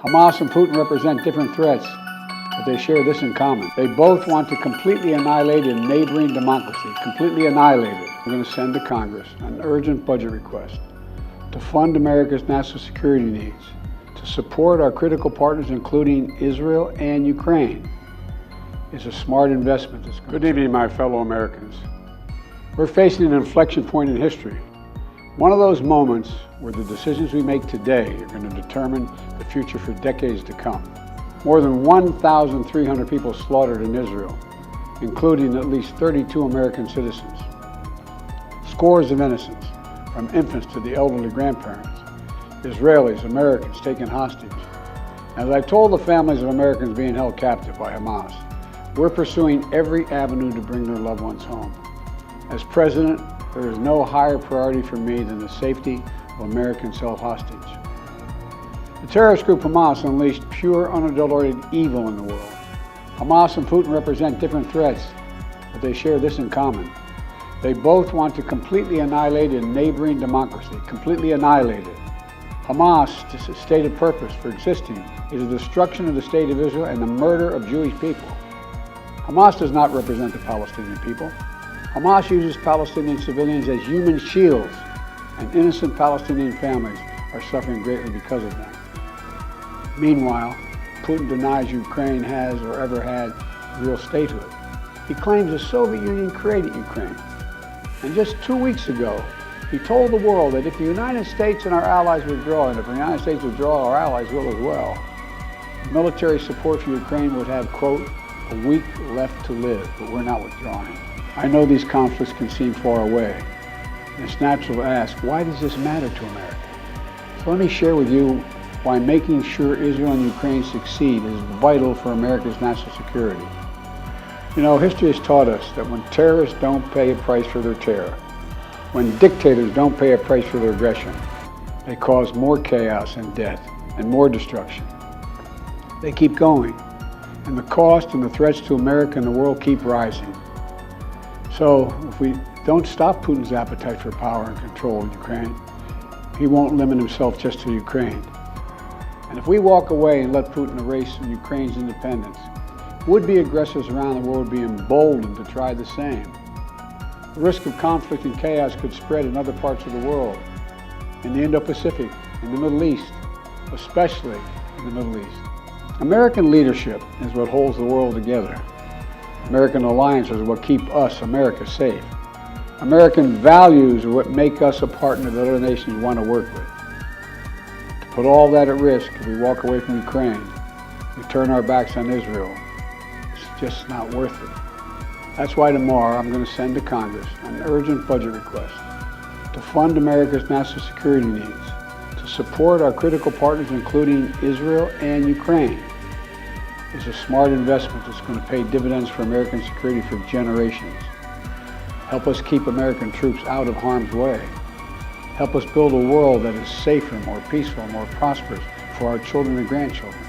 Hamas and Putin represent different threats, but they share this in common. They both want to completely annihilate a neighboring democracy, completely annihilate it. We're going to send to Congress an urgent budget request to fund America's national security needs, to support our critical partners, including Israel and Ukraine. It's a smart investment. Good evening, my fellow Americans. We're facing an inflection point in history. One of those moments where the decisions we make today are going to determine the future for decades to come. More than 1,300 people slaughtered in Israel, including at least 32 American citizens. Scores of innocents, from infants to the elderly grandparents. Israelis, Americans taken hostage. As I told the families of Americans being held captive by Hamas, we're pursuing every avenue to bring their loved ones home. As president, there is no higher priority for me than the safety of Americans held hostage. The terrorist group Hamas unleashed pure, unadulterated evil in the world. Hamas and Putin represent different threats, but they share this in common. They both want to completely annihilate a neighboring democracy, completely annihilate it. Hamas' stated purpose for existing is the destruction of the state of Israel and the murder of Jewish people. Hamas does not represent the Palestinian people. Hamas uses Palestinian civilians as human shields, and innocent Palestinian families are suffering greatly because of them. Meanwhile, Putin denies Ukraine has or ever had real statehood. He claims the Soviet Union created Ukraine. And just 2 weeks ago, he told the world that if the United States and our allies withdraw, and if the United States withdraw, our allies will as well, military support for Ukraine would have, quote, a week left to live, but we're not withdrawing. I know these conflicts can seem far away, and it's natural to ask, why does this matter to America? So let me share with you why making sure Israel and Ukraine succeed is vital for America's national security. You know, history has taught us that when terrorists don't pay a price for their terror, when dictators don't pay a price for their aggression, they cause more chaos and death and more destruction. They keep going, and the cost and the threats to America and the world keep rising. So if we don't stop Putin's appetite for power and control in Ukraine, he won't limit himself just to Ukraine. And if we walk away and let Putin erase Ukraine's independence, would-be aggressors around the world would be emboldened to try the same. The risk of conflict and chaos could spread in other parts of the world, in the Indo-Pacific, in the Middle East, especially in the Middle East. American leadership is what holds the world together. American alliances are what keep us, America, safe. American values are what make us a partner that other nations want to work with. To put all that at risk, if we walk away from Ukraine, we turn our backs on Israel, it's just not worth it. That's why tomorrow I'm going to send to Congress an urgent budget request to fund America's national security needs, to support our critical partners, including Israel and Ukraine. It's a smart investment that's going to pay dividends for American security for generations. Help us keep American troops out of harm's way. Help us build a world that is safer, more peaceful, more prosperous for our children and grandchildren.